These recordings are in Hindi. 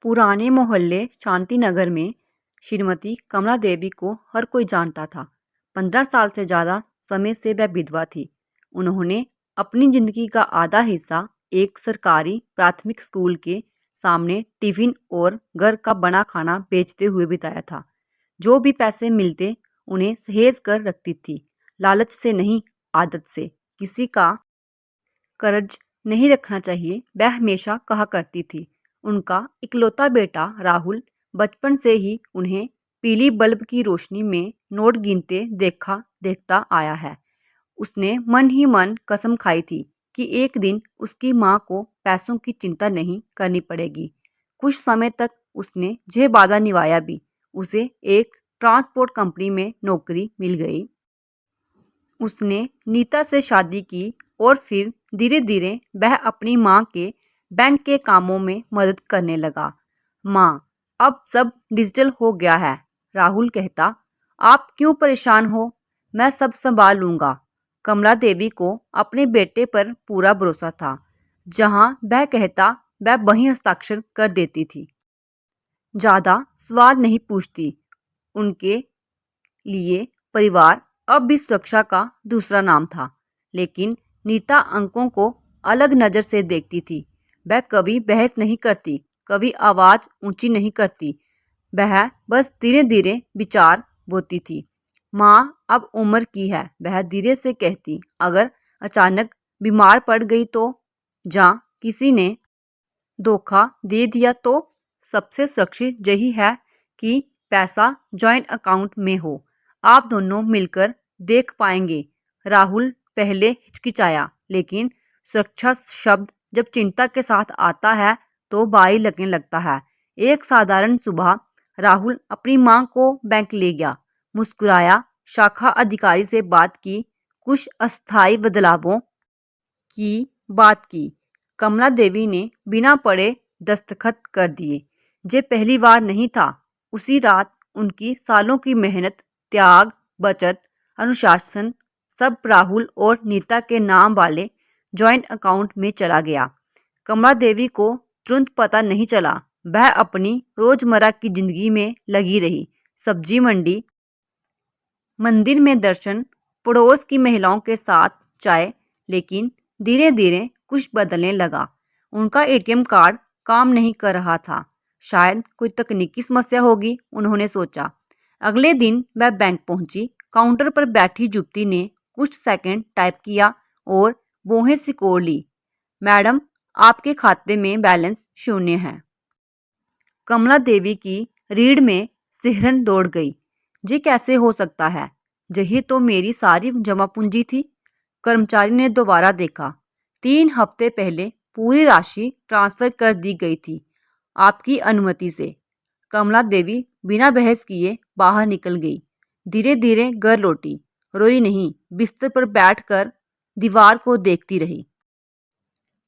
पुराने मोहल्ले शांतिनगर में श्रीमती कमला देवी को हर कोई जानता था। 15 साल से ज़्यादा समय से वह विधवा थी। उन्होंने अपनी ज़िंदगी का आधा हिस्सा एक सरकारी प्राथमिक स्कूल के सामने टिफ़िन और घर का बना खाना बेचते हुए बिताया था। जो भी पैसे मिलते उन्हें सहेज कर रखती थी, लालच से नहीं, आदत से। किसी का कर्ज नहीं रखना चाहिए, वह हमेशा कहा करती थी। उनका इकलौता बेटा राहुल बचपन से ही उन्हें पीली बल्ब की रोशनी में नोट गिनते देखता आया है। उसने मन ही मन कसम खाई थी कि एक दिन उसकी माँ को पैसों की चिंता नहीं करनी पड़ेगी। कुछ समय तक उसने यह वादा निभाया भी। उसे एक ट्रांसपोर्ट कंपनी में नौकरी मिल गई। उसने नीता से शादी की और फिर धीरे धीरे वह अपनी माँ के बैंक के कामों में मदद करने लगा। माँ, अब सब डिजिटल हो गया है, राहुल कहता। आप क्यों परेशान हो, मैं सब संभाल लूँगा। कमला देवी को अपने बेटे पर पूरा भरोसा था। जहाँ वह कहता वह वहीं हस्ताक्षर कर देती थी। ज़्यादा सवाल नहीं पूछती। उनके लिए परिवार अब भी सुरक्षा का दूसरा नाम था। लेकिन नीता अंकों को अलग नज़र से देखती थी। वह कभी बहस नहीं करती, कभी आवाज़ ऊंची नहीं करती। वह बस धीरे धीरे विचार बोती थी। माँ अब उम्र की है, वह धीरे से कहती। अगर अचानक बीमार पड़ गई तो, या किसी ने धोखा दे दिया तो सबसे सुरक्षित यही है कि पैसा जॉइंट अकाउंट में हो। आप दोनों मिलकर देख पाएंगे। राहुल पहले हिचकिचाया, लेकिन सुरक्षा शब्द जब चिंता के साथ आता है तो भारी लगने लगता है। एक साधारण सुबह राहुल अपनी माँ को बैंक ले गया, मुस्कुराया, शाखा अधिकारी से बात की, कुछ अस्थायी बदलावों की बात की। कमला देवी ने बिना पढ़े दस्तखत कर दिए। ये पहली बार नहीं था। उसी रात उनकी सालों की मेहनत, त्याग, बचत, अनुशासन सब राहुल और नीता के नाम वाले जॉइंट अकाउंट में चला गया। कमला देवी को तुरंत पता नहीं चला। वह अपनी रोजमर्रा की जिंदगी में लगी रही। सब्जी मंडी, मंदिर में दर्शन, पड़ोस की महिलाओं के साथ चाय। लेकिन धीरे धीरे कुछ बदलने लगा। उनका एटीएम कार्ड काम नहीं कर रहा था। शायद कोई तकनीकी समस्या होगी, उन्होंने सोचा। अगले दिन वह बैंक पहुंची। काउंटर पर बैठी युवती ने कुछ सेकंड टाइप किया और बोहें सिकोड़ ली। मैडम, आपके खाते में बैलेंस 0 है। कमला देवी की रीढ़ में सिहरन दौड़ गई। ये कैसे हो सकता है? यही तो मेरी सारी जमा पूंजी थी। कर्मचारी ने दोबारा देखा। 3 हफ्ते पहले पूरी राशि ट्रांसफर कर दी गई थी, आपकी अनुमति से। कमला देवी बिना बहस किए बाहर निकल गई। धीरे धीरे घर लौटी। रोई नहीं, बिस्तर पर बैठकर दीवार को देखती रही।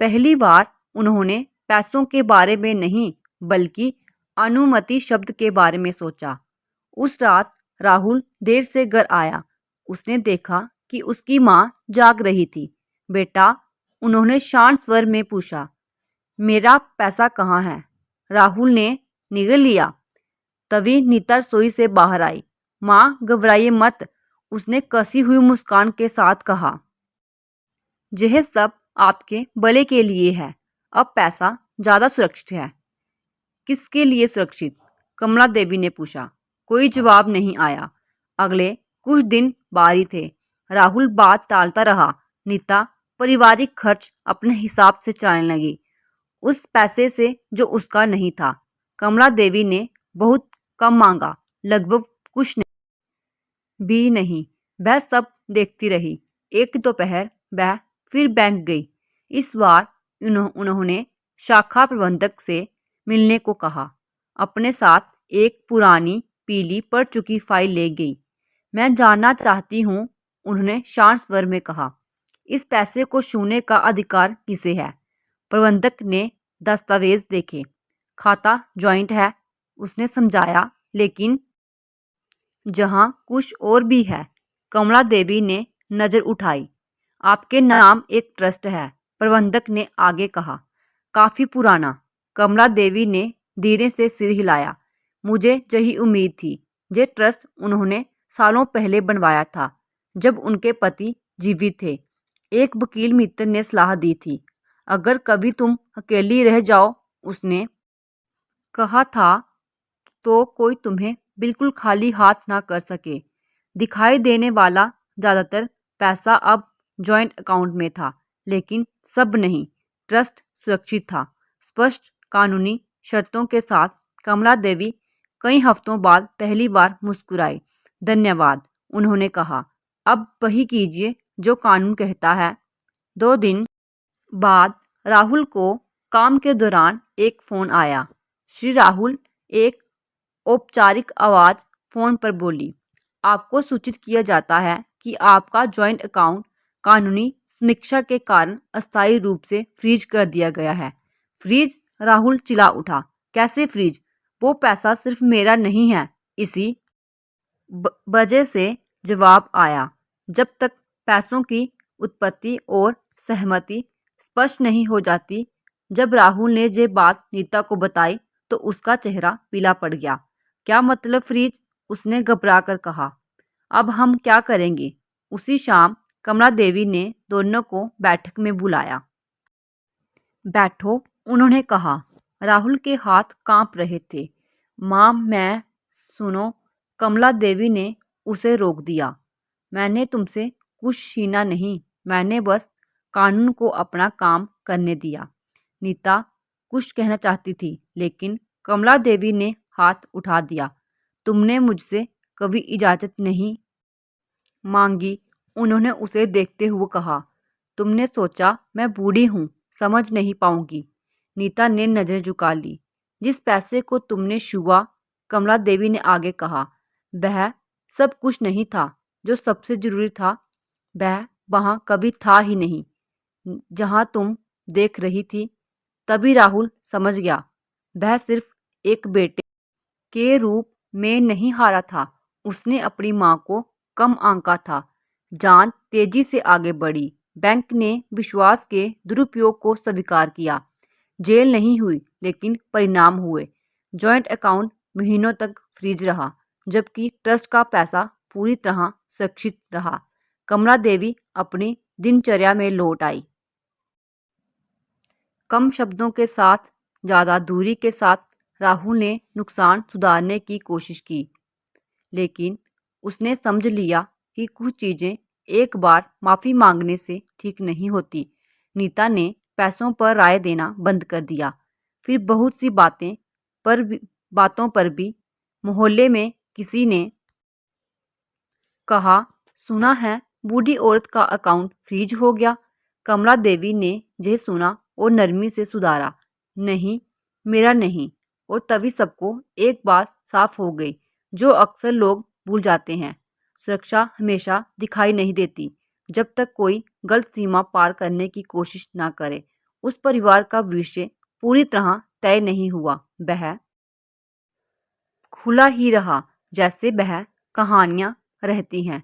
पहली बार उन्होंने पैसों के बारे में नहीं, बल्कि अनुमति शब्द के बारे में सोचा। उस रात राहुल देर से घर आया। उसने देखा कि उसकी माँ जाग रही थी। बेटा, उन्होंने शांत स्वर में पूछा, मेरा पैसा कहाँ है? राहुल ने निगल लिया। तभी नीता रसोई से बाहर आई। माँ, घबराइए मत, उसने कसी हुई मुस्कान के साथ कहा। यह सब आपके भले के लिए है। अब पैसा ज़्यादा सुरक्षित है। किसके लिए सुरक्षित? कमला देवी ने पूछा। कोई जवाब नहीं आया। अगले कुछ दिन बारी थे। राहुल बात टालता रहा। नीता पारिवारिक खर्च अपने हिसाब से चलाने लगी, उस पैसे से जो उसका नहीं था। कमला देवी ने बहुत कम मांगा, लगभग कुछ भी नहीं। वह सब देखती रही। एक दोपहर वह फिर बैंक गई। इस बार उन्होंने शाखा प्रबंधक से मिलने को कहा। अपने साथ एक पुरानी पीली पड़ चुकी फाइल ले गई। मैं जानना चाहती हूँ, उन्होंने शांत स्वर में कहा। इस पैसे को छूने का अधिकार किसे है? प्रबंधक ने दस्तावेज देखे। खाता जॉइंट है, उसने समझाया, लेकिन जहाँ कुछ और भी है। कमला देवी ने नज़र उठाई। आपके नाम एक ट्रस्ट है, प्रबंधक ने आगे कहा। काफ़ी पुराना। कमला देवी ने धीरे से सिर हिलाया। मुझे यही उम्मीद थी। ये ट्रस्ट उन्होंने सालों पहले बनवाया था, जब उनके पति जीवित थे। एक वकील मित्र ने सलाह दी थी, अगर कभी तुम अकेली रह जाओ, उसने कहा था, तो कोई तुम्हें बिल्कुल खाली हाथ ना कर सके। दिखाई देने वाला ज़्यादातर पैसा अब जॉइंट अकाउंट में था, लेकिन सब नहीं। ट्रस्ट सुरक्षित था, स्पष्ट कानूनी शर्तों के साथ। कमला देवी कई हफ्तों बाद पहली बार मुस्कुराई। धन्यवाद, उन्होंने कहा। अब वही कीजिए जो कानून कहता है। 2 दिन बाद राहुल को काम के दौरान एक फ़ोन आया। श्री राहुल, एक औपचारिक आवाज़ फ़ोन पर बोली, आपको सूचित किया जाता है कि आपका जॉइंट अकाउंट कानूनी समीक्षा के कारण अस्थायी रूप से फ्रीज कर दिया गया है। फ्रीज? राहुल चिल्ला उठा। कैसे फ्रीज? वो पैसा सिर्फ मेरा नहीं है। इसी वजह से जवाब आया, जब तक पैसों की उत्पत्ति और सहमति स्पष्ट नहीं हो जाती। जब राहुल ने ये बात नीता को बताई तो उसका चेहरा पीला पड़ गया। क्या मतलब फ्रीज? उसने घबरा कर कहा। अब हम क्या करेंगे? उसी शाम कमला देवी ने दोनों को बैठक में बुलाया। बैठो, उन्होंने कहा। राहुल के हाथ कांप रहे थे। माँ, मैं सुनो, कमला देवी ने उसे रोक दिया। मैंने तुमसे कुछ छीना नहीं, मैंने बस कानून को अपना काम करने दिया। नीता कुछ कहना चाहती थी, लेकिन कमला देवी ने हाथ उठा दिया। तुमने मुझसे कभी इजाज़त नहीं मांगी, उन्होंने उसे देखते हुए कहा। तुमने सोचा मैं बूढ़ी हूँ, समझ नहीं पाऊंगी। नीता ने नजरें झुका ली। जिस पैसे को तुमने छुआ, कमला देवी ने आगे कहा, वह सब कुछ नहीं था जो सबसे जरूरी था। वह वहां कभी था ही नहीं, जहां तुम देख रही थी। तभी राहुल समझ गया, वह सिर्फ एक बेटे के रूप में नहीं हारा था, उसने अपनी मां को कम आंका था। जांच तेजी से आगे बढ़ी। बैंक ने विश्वास के दुरुपयोग को स्वीकार किया। जेल नहीं हुई, लेकिन परिणाम हुए। जॉइंट अकाउंट महीनों तक फ्रीज रहा, जबकि ट्रस्ट का पैसा पूरी तरह सुरक्षित रहा। कमला देवी अपनी दिनचर्या में लौट आई। कम शब्दों के साथ, ज़्यादा दूरी के साथ राहुल ने नुकसान सुधारने की कोशिश की, लेकिन उसने समझ लिया कि कुछ चीज़ें एक बार माफ़ी मांगने से ठीक नहीं होती। नीता ने पैसों पर राय देना बंद कर दिया। फिर बहुत सी बातों पर भी मोहल्ले में किसी ने कहा, सुना है बूढ़ी औरत का अकाउंट फ्रीज हो गया। कमला देवी ने यह सुना और नरमी से सुधारा, नहीं, मेरा नहीं। और तभी सबको एक बात साफ हो गई, जो अक्सर लोग भूल जाते हैं। सुरक्षा हमेशा दिखाई नहीं देती। जब तक कोई गलत सीमा पार करने की कोशिश ना करे, उस परिवार का भविष्य पूरी तरह तय नहीं हुआ। वह खुला ही रहा, जैसे वह कहानियां रहती हैं,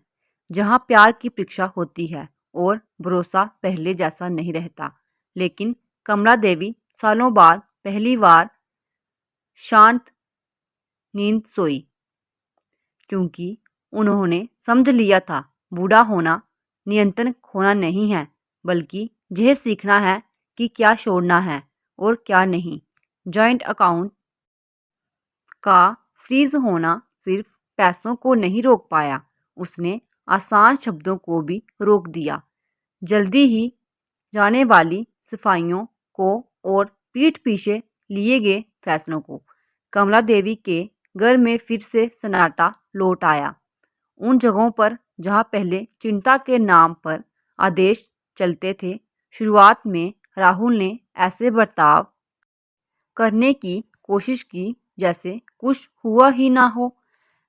जहां प्यार की परीक्षा होती है और भरोसा पहले जैसा नहीं रहता। लेकिन कमला देवी सालों बाद पहली बार शांत नींद सोई, क्योंकि उन्होंने समझ लिया था, बूढ़ा होना नियंत्रण खोना नहीं है, बल्कि यह सीखना है कि क्या छोड़ना है और क्या नहीं। जॉइंट अकाउंट का फ्रीज होना सिर्फ पैसों को नहीं रोक पाया, उसने आसान शब्दों को भी रोक दिया। जल्दी ही जाने वाली सफाइयों को और पीठ पीछे लिए गए फैसलों को। कमला देवी के घर में फिर से सन्नाटा लौट आया। उन जगहों पर जहां पहले चिंता के नाम पर आदेश चलते थे। शुरुआत में राहुल ने ऐसे बर्ताव करने की कोशिश की जैसे कुछ हुआ ही ना हो।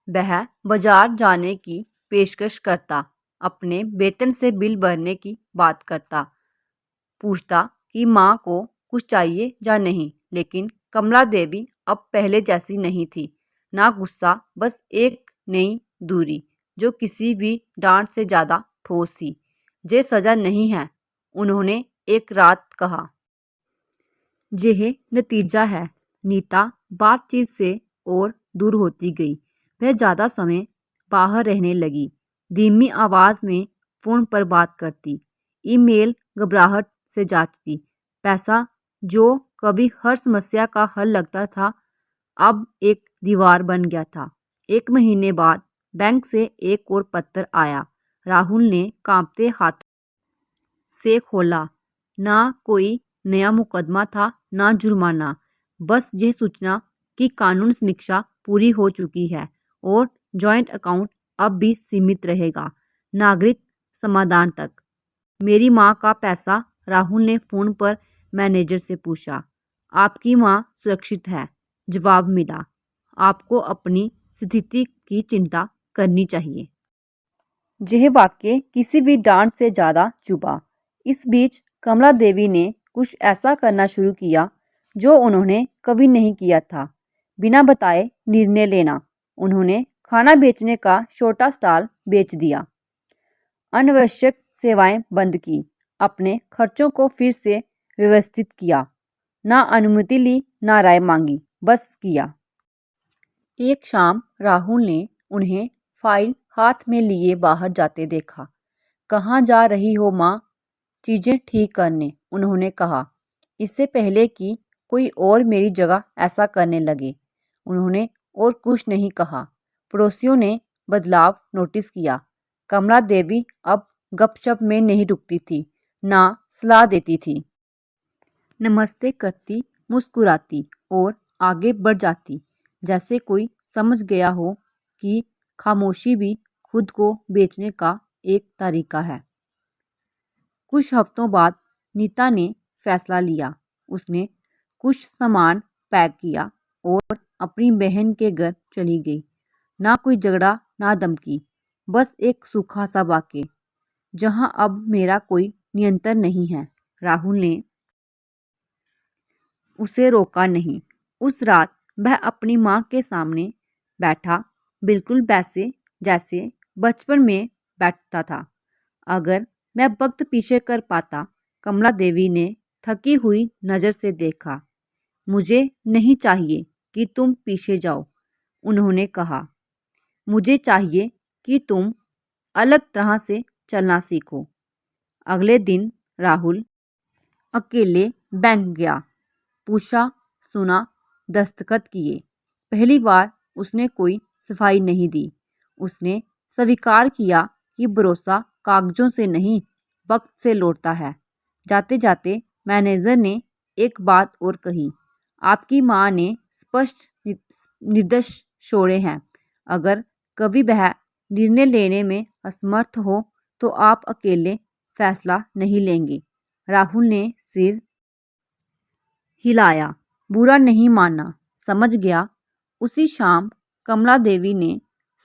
वह बाजार जाने की पेशकश करता, अपने वेतन से बिल भरने की बात करता, पूछता कि माँ को कुछ चाहिए या नहीं। लेकिन कमला देवी अब पहले जैसी नहीं थी। ना गुस्सा, बस एक नई दूरी, जो किसी भी डांट से ज़्यादा ठोस थी। ये सज़ा नहीं है, उन्होंने एक रात कहा। यह नतीजा है। नीता बातचीत से और दूर होती गई। वह ज़्यादा समय बाहर रहने लगी, धीमी आवाज़ में फ़ोन पर बात करती, ईमेल घबराहट से जांचती। पैसा जो कभी हर समस्या का हल लगता था, अब एक दीवार बन गया था। 1 महीने बाद बैंक से एक और पत्र आया। राहुल ने कांपते हाथों से खोला। ना कोई नया मुकदमा था, ना जुर्माना, बस यह सूचना कि कानून समीक्षा पूरी हो चुकी है और जॉइंट अकाउंट अब भी सीमित रहेगा, नागरिक समाधान तक। मेरी माँ का पैसा, राहुल ने फ़ोन पर मैनेजर से पूछा। आपकी माँ सुरक्षित है, जवाब मिला। आपको अपनी स्थिति की चिंता करनी चाहिए। यह वाक्य किसी भी डांट से ज़्यादा चुभा। इस बीच कमला देवी ने कुछ ऐसा करना शुरू किया जो उन्होंने कभी नहीं किया था, बिना बताए निर्णय लेना। उन्होंने खाना बेचने का छोटा स्टॉल बेच दिया, अनावश्यक सेवाएं बंद की, अपने खर्चों को फिर से व्यवस्थित किया। ना अनुमति ली, ना राय मांगी, बस किया। एक शाम राहुल ने उन्हें फाइल हाथ में लिए बाहर जाते देखा। कहाँ जा रही हो माँ? चीज़ें ठीक करने, उन्होंने कहा, इससे पहले कि कोई और मेरी जगह ऐसा करने लगे। उन्होंने और कुछ नहीं कहा। पड़ोसियों ने बदलाव नोटिस किया। कमला देवी अब गपशप में नहीं रुकती थी, ना सलाह देती थी। नमस्ते करती, मुस्कुराती और आगे बढ़ जाती, जैसे कोई समझ गया हो कि खामोशी भी खुद को बेचने का एक तरीका है। कुछ हफ्तों बाद नीता ने फैसला लिया। उसने कुछ सामान पैक किया और अपनी बहन के घर चली गई। ना कोई झगड़ा, ना धमकी, बस एक सूखा सा वाक्य, जहां अब मेरा कोई नियंत्रण नहीं है। राहुल ने उसे रोका नहीं। उस रात वह अपनी माँ के सामने बैठा, बिल्कुल वैसे जैसे बचपन में बैठता था। अगर मैं वक्त पीछे कर पाता, कमला देवी ने थकी हुई नज़र से देखा। मुझे नहीं चाहिए कि तुम पीछे जाओ, उन्होंने कहा। मुझे चाहिए कि तुम अलग तरह से चलना सीखो। अगले दिन राहुल अकेले बैंक गया, पूछा, सुना, दस्तखत किए। पहली बार उसने कोई सफाई नहीं दी। उसने स्वीकार किया कि भरोसा कागजों से नहीं, वक्त से लौटता है। जाते जाते मैनेजर ने एक बात और कही, आपकी माँ ने स्पष्ट निर्देश छोड़े हैं। अगर कभी वह निर्णय लेने में असमर्थ हो तो आप अकेले फैसला नहीं लेंगे। राहुल ने सिर हिलाया। बुरा नहीं माना, समझ गया। उसी शाम कमला देवी ने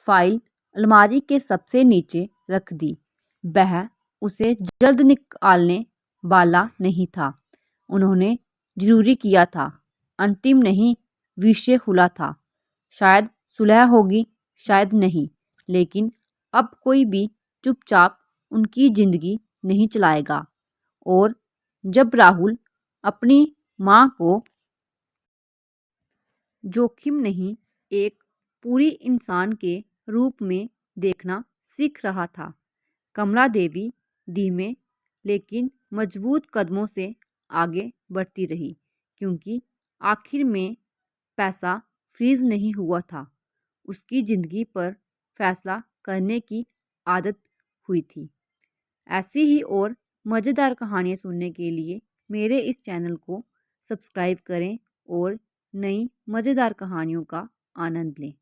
फाइल अलमारी के सबसे नीचे रख दी। वह उसे जल्द निकालने वाला नहीं था। उन्होंने जरूरी किया था, अंतिम नहीं। विषय खुला था। शायद सुलह होगी, शायद नहीं, लेकिन अब कोई भी चुपचाप उनकी जिंदगी नहीं चलाएगा। और जब राहुल अपनी माँ को जोखिम नहीं, एक पूरी इंसान के रूप में देखना सीख रहा था, कमला देवी धीमे लेकिन मजबूत कदमों से आगे बढ़ती रही, क्योंकि आखिर में पैसा फ्रीज नहीं हुआ था, उसकी ज़िंदगी पर फैसला करने की आदत हुई थी। ऐसी ही और मज़ेदार कहानियाँ सुनने के लिए मेरे इस चैनल को सब्सक्राइब करें और नई मज़ेदार कहानियों का आनंद लें।